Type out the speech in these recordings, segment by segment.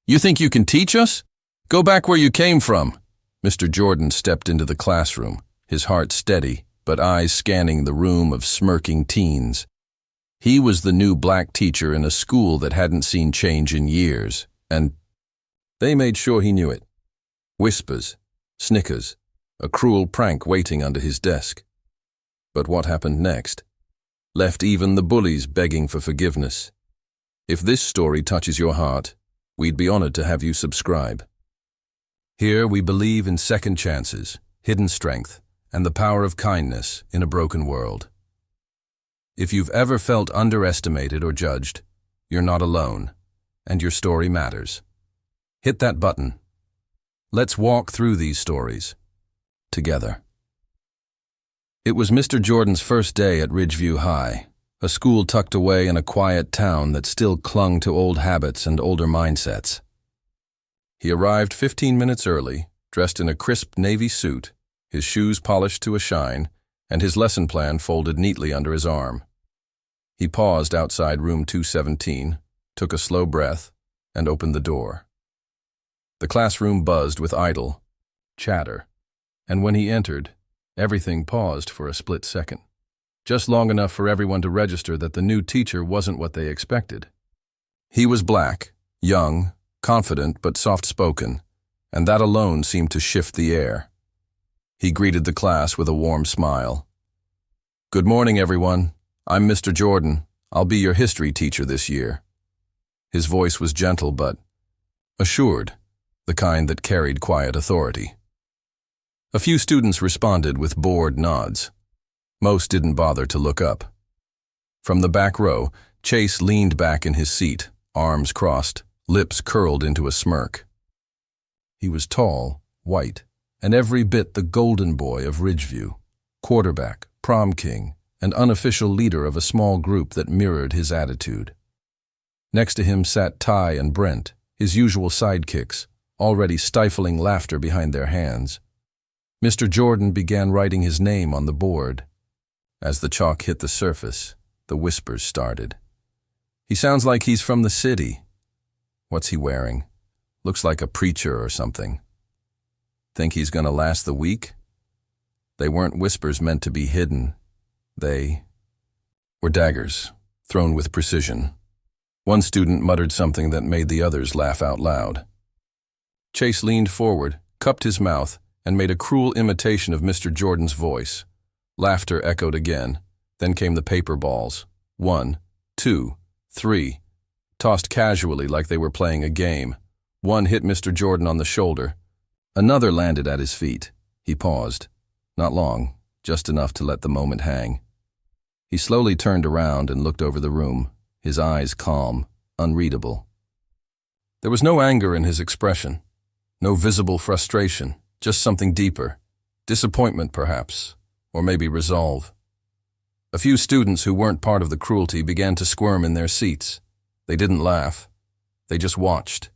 You think you can teach us? Go back where you came from. Mr. Jordan stepped into the classroom, his heart steady, but eyes scanning the room of smirking teens. He was the new black teacher in a school that hadn't seen change in years, and they made sure he knew it. Whispers, snickers, a cruel prank waiting under his desk. But what happened next left even the bullies begging for forgiveness. If this story touches your heart, we'd be honored to have you subscribe. Here we believe in second chances, hidden strength, and the power of kindness in a broken world. If you've ever felt underestimated or judged, you're not alone, and your story matters. Hit that button. Let's walk through these stories together. It was Mr. Jordan's first day at Ridgeview High, a school tucked away in a quiet town that still clung to old habits and older mindsets. He arrived 15 minutes early, dressed in a crisp navy suit, his shoes polished to a shine, and his lesson plan folded neatly under his arm. He paused outside room 217, took a slow breath, and opened the door. The classroom buzzed with idle chatter, and when he entered, everything paused for a split second, just long enough for everyone to register that the new teacher wasn't what they expected. He was black, young, confident but soft-spoken, and that alone seemed to shift the air. He greeted the class with a warm smile. "Good morning, everyone. I'm Mr. Jordan. I'll be your history teacher this year." His voice was gentle but assured, the kind that carried quiet authority. A few students responded with bored nods. Most didn't bother to look up. From the back row, Chase leaned back in his seat, arms crossed, lips curled into a smirk. He was tall, white, and every bit the golden boy of Ridgeview, quarterback, prom king, and unofficial leader of a small group that mirrored his attitude. Next to him sat Ty and Brent, his usual sidekicks, already stifling laughter behind their hands. Mr. Jordan began writing his name on the board. As the chalk hit the surface, the whispers started. "He sounds like he's from the city. What's he wearing? Looks like a preacher or something. Think he's gonna last the week?" They weren't whispers meant to be hidden. They were daggers, thrown with precision. One student muttered something that made the others laugh out loud. Chase leaned forward, cupped his mouth, and made a cruel imitation of Mr. Jordan's voice. Laughter echoed again. Then came the paper balls. 1, 2, 3. Tossed casually like they were playing a game. One hit Mr. Jordan on the shoulder. Another landed at his feet. He paused. Not long, just enough to let the moment hang. He slowly turned around and looked over the room, his eyes calm, unreadable. There was no anger in his expression, no visible frustration, just something deeper. Disappointment, perhaps, or maybe resolve. A few students who weren't part of the cruelty began to squirm in their seats. They didn't laugh. They just watched,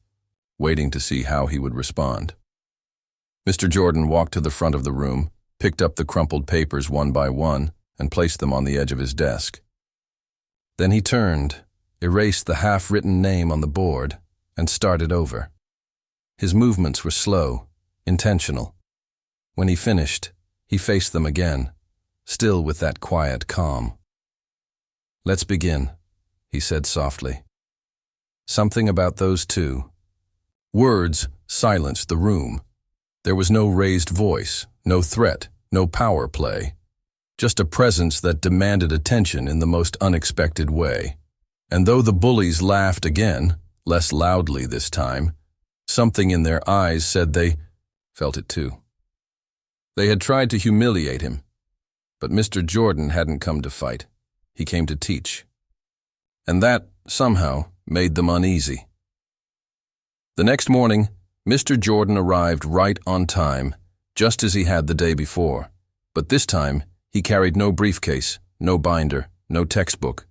waiting to see how he would respond. Mr. Jordan walked to the front of the room, picked up the crumpled papers one by one, and placed them on the edge of his desk. Then he turned, erased the half-written name on the board, and started over. His movements were slow, intentional. When he finished, he faced them again, still with that quiet calm. "Let's begin," he said softly. Something about those two. Words silenced the room. There was no raised voice, no threat, no power play. Just a presence that demanded attention in the most unexpected way. And though the bullies laughed again, less loudly this time, something in their eyes said they felt it too. They had tried to humiliate him, but Mr. Jordan hadn't come to fight. He came to teach. And that, somehow, made them uneasy. The next morning, Mr. Jordan arrived right on time, just as he had the day before. But this time, he carried no briefcase, no binder, no textbook,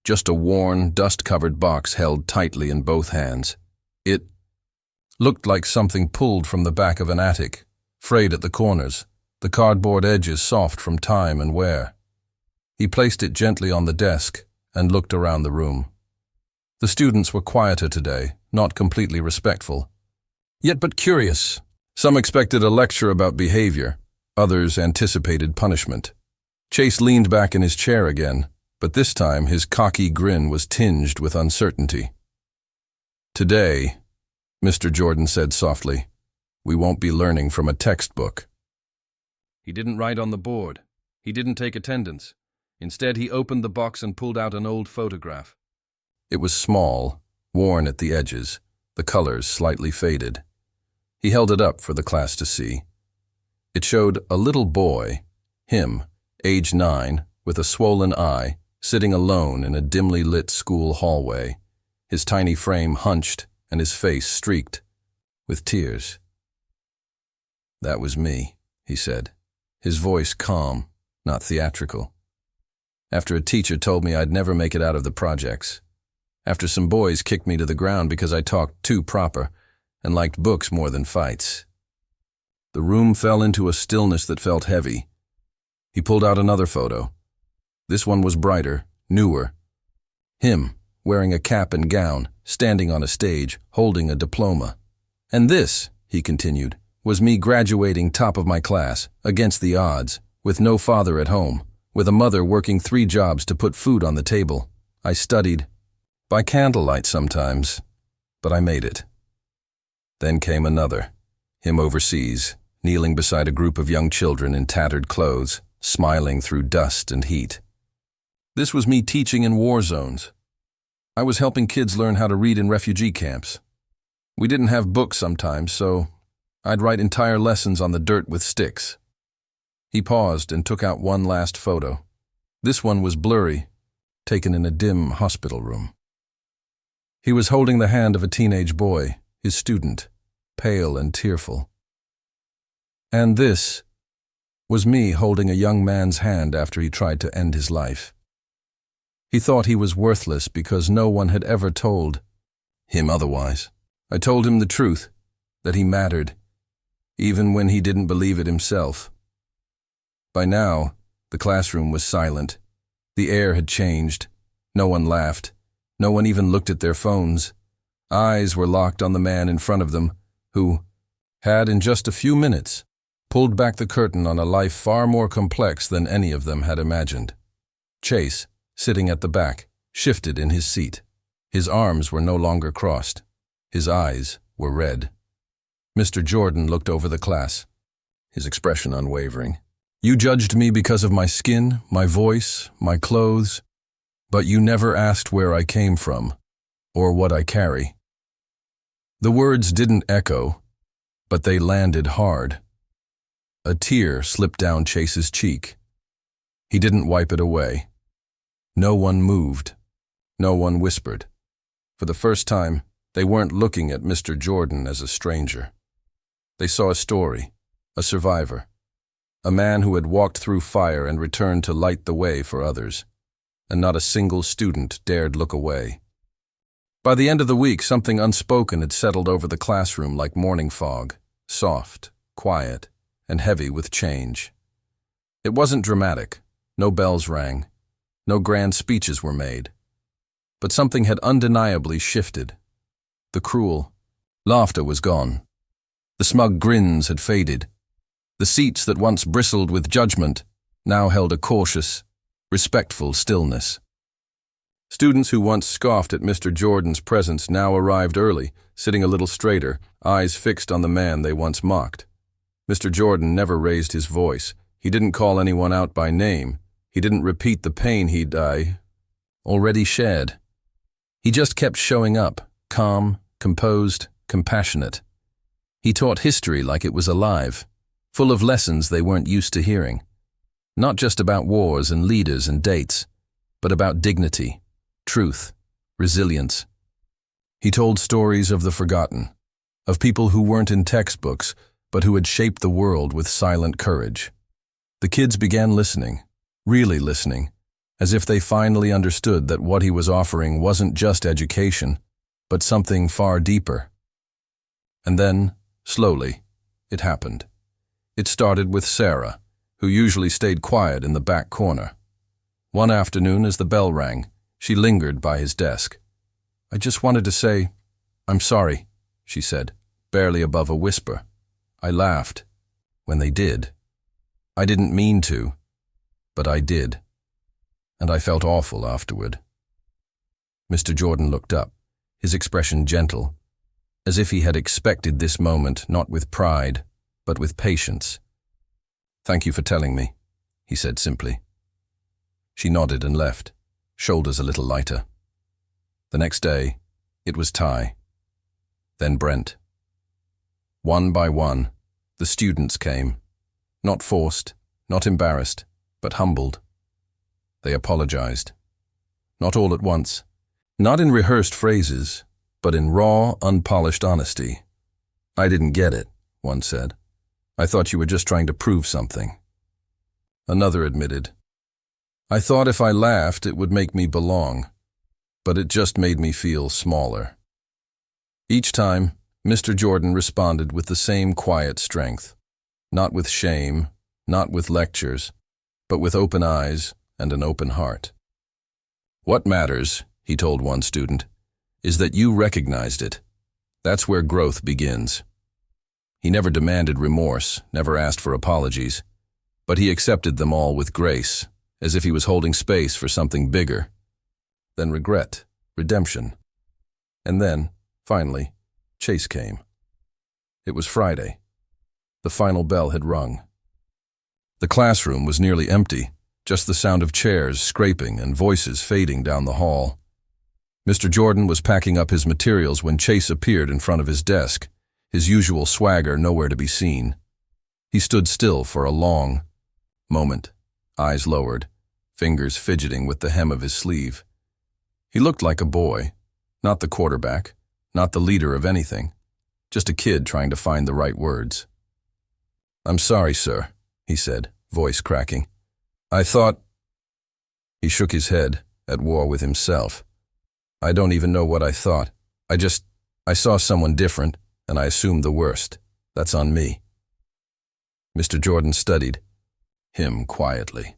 just a worn, dust-covered box held tightly in both hands. It looked like something pulled from the back of an attic, frayed at the corners, the cardboard edges soft from time and wear. He placed it gently on the desk and looked around the room. The students were quieter today, not completely respectful. Yet but curious. Some expected a lecture about behavior, others anticipated punishment. Chase leaned back in his chair again, but this time his cocky grin was tinged with uncertainty. "Today," Mr. Jordan said softly, "we won't be learning from a textbook." He didn't write on the board. He didn't take attendance. Instead, he opened the box and pulled out an old photograph. It was small, worn at the edges, the colors slightly faded. He held it up for the class to see. It showed a little boy, him, age 9, with a swollen eye, sitting alone in a dimly lit school hallway, his tiny frame hunched and his face streaked with tears. "That was me," he said, his voice calm, not theatrical. "After a teacher told me I'd never make it out of the projects. After some boys kicked me to the ground because I talked too proper and liked books more than fights." The room fell into a stillness that felt heavy. He pulled out another photo. This one was brighter, newer. Him, wearing a cap and gown, standing on a stage, holding a diploma. "And this," he continued, "was me graduating top of my class, against the odds, with no father at home, with a mother working 3 jobs to put food on the table. I studied, by candlelight sometimes, but I made it." Then came another, him overseas, kneeling beside a group of young children in tattered clothes, smiling through dust and heat. "This was me teaching in war zones. I was helping kids learn how to read in refugee camps. We didn't have books sometimes, so I'd write entire lessons on the dirt with sticks." He paused and took out one last photo. This one was blurry, taken in a dim hospital room. He was holding the hand of a teenage boy, his student, pale and tearful. And this was me holding a young man's hand after he tried to end his life. He thought he was worthless because no one had ever told him otherwise. I told him the truth, that he mattered, even when he didn't believe it himself. By now, the classroom was silent. The air had changed. No one laughed. No one even looked at their phones. Eyes were locked on the man in front of them, who had, in just a few minutes, pulled back the curtain on a life far more complex than any of them had imagined. Chase, sitting at the back, shifted in his seat. His arms were no longer crossed. His eyes were red. Mr. Jordan looked over the class, his expression unwavering. "You judged me because of my skin, my voice, my clothes, but you never asked where I came from, or what I carry." The words didn't echo, but they landed hard. A tear slipped down Chase's cheek. He didn't wipe it away. No one moved. No one whispered. For the first time, they weren't looking at Mr. Jordan as a stranger. They saw a story, a survivor, a man who had walked through fire and returned to light the way for others, and not a single student dared look away. By the end of the week, something unspoken had settled over the classroom like morning fog, soft, quiet, and heavy with change. It wasn't dramatic. No bells rang. No grand speeches were made. But something had undeniably shifted. The cruel laughter was gone. The smug grins had faded. The seats that once bristled with judgment now held a cautious, respectful stillness. Students who once scoffed at Mr. Jordan's presence now arrived early, sitting a little straighter, eyes fixed on the man they once mocked. Mr. Jordan never raised his voice. He didn't call anyone out by name. He didn't repeat the pain he'd already shared. He just kept showing up, calm, composed, compassionate. He taught history like it was alive, full of lessons they weren't used to hearing. Not just about wars and leaders and dates, but about dignity, truth, resilience. He told stories of the forgotten, of people who weren't in textbooks, but who had shaped the world with silent courage. The kids began listening, really listening, as if they finally understood that what he was offering wasn't just education, but something far deeper. And then, slowly, it happened. It started with Sarah, who usually stayed quiet in the back corner. One afternoon, as the bell rang, she lingered by his desk. "I just wanted to say, "I'm sorry," she said, barely above a whisper. I laughed. When they did. I didn't mean to, but I did. And I felt awful afterward. Mr. Jordan looked up, his expression gentle, as if he had expected this moment not with pride, but with patience. "Thank you for telling me," he said simply. She nodded and left, shoulders a little lighter. The next day, it was Ty. Then Brent. One by one, the students came, not forced, not embarrassed, but humbled. They apologized. Not all at once, not in rehearsed phrases, but in raw, unpolished honesty. "I didn't get it," one said. "I thought you were just trying to prove something." Another admitted, "I thought if I laughed it would make me belong, but it just made me feel smaller." Each time, Mr. Jordan responded with the same quiet strength, not with shame, not with lectures, but with open eyes and an open heart. "What matters," he told one student, "is that you recognized it. That's where growth begins." He never demanded remorse, never asked for apologies, but he accepted them all with grace, as if he was holding space for something bigger. Then regret, redemption. And then, finally, Chase came. It was Friday. The final bell had rung. The classroom was nearly empty, just the sound of chairs scraping and voices fading down the hall. Mr. Jordan was packing up his materials when Chase appeared in front of his desk, his usual swagger nowhere to be seen. He stood still for a long moment, eyes lowered, fingers fidgeting with the hem of his sleeve. He looked like a boy, not the quarterback, not the leader of anything, just a kid trying to find the right words. "I'm sorry, sir," he said, voice cracking. "I thought—" He shook his head, at war with himself. "I don't even know what I thought. I saw someone different, and I assumed the worst. That's on me." Mr. Jordan studied him quietly.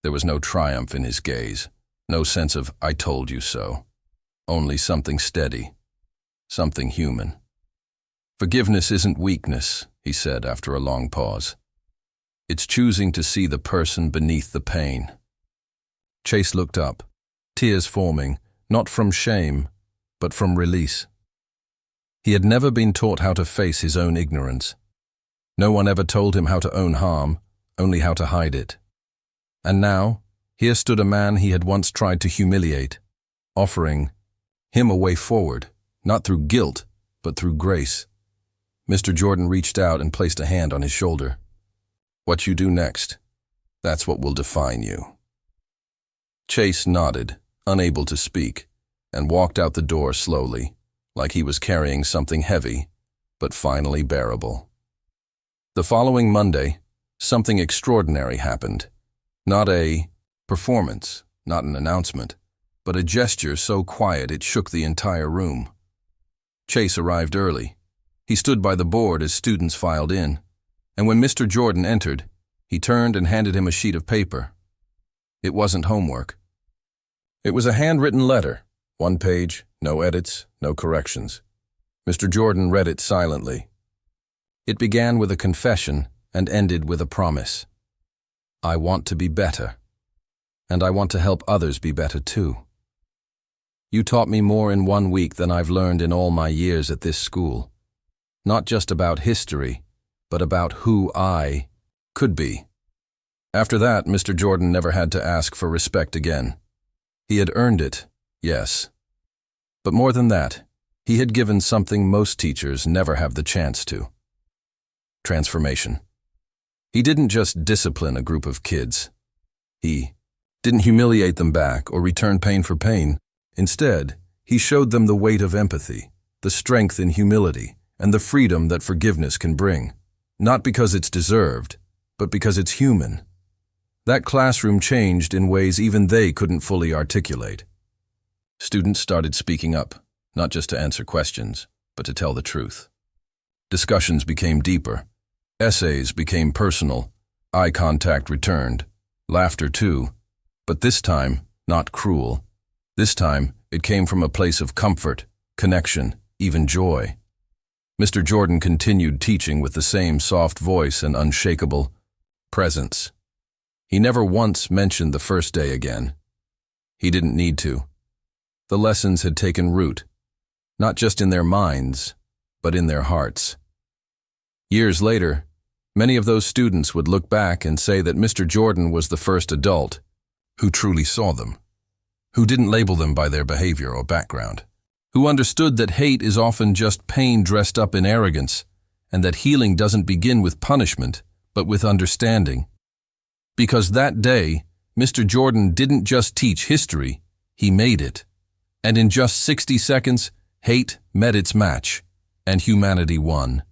There was no triumph in his gaze, no sense of "I told you so," only something steady, something human. "Forgiveness isn't weakness," he said after a long pause. "It's choosing to see the person beneath the pain." Chase looked up, tears forming, not from shame, but from release. He had never been taught how to face his own ignorance. No one ever told him how to own harm, only how to hide it. And now, here stood a man he had once tried to humiliate, offering him a way forward, not through guilt, but through grace. Mr. Jordan reached out and placed a hand on his shoulder. "What you do next, that's what will define you." Chase nodded, unable to speak, and walked out the door slowly, like he was carrying something heavy, but finally bearable. The following Monday, something extraordinary happened. Not a performance, not an announcement, but a gesture so quiet it shook the entire room. Chase arrived early. He stood by the board as students filed in, and when Mr. Jordan entered, he turned and handed him a sheet of paper. It wasn't homework. It was a handwritten letter, one page, no edits, no corrections. Mr. Jordan read it silently. It began with a confession and ended with a promise. "I want to be better, and I want to help others be better too. You taught me more in 1 week than I've learned in all my years at this school. Not just about history, but about who I could be." After that, Mr. Jordan never had to ask for respect again. He had earned it, yes. But more than that, he had given something most teachers never have the chance to. Transformation. He didn't just discipline a group of kids. He didn't humiliate them back or return pain for pain. Instead, he showed them the weight of empathy, the strength in humility, and the freedom that forgiveness can bring. Not because it's deserved, but because it's human. That classroom changed in ways even they couldn't fully articulate. Students started speaking up, not just to answer questions, but to tell the truth. Discussions became deeper. Essays became personal. Eye contact returned. Laughter too. But this time, not cruel. This time, it came from a place of comfort, connection, even joy. Mr. Jordan continued teaching with the same soft voice and unshakable presence. He never once mentioned the first day again. He didn't need to. The lessons had taken root, not just in their minds, but in their hearts. Years later, many of those students would look back and say that Mr. Jordan was the first adult who truly saw them, who didn't label them by their behavior or background, who understood that hate is often just pain dressed up in arrogance, and that healing doesn't begin with punishment, but with understanding. Because that day, Mr. Jordan didn't just teach history, he made it. And in just 60 seconds, hate met its match, and humanity won.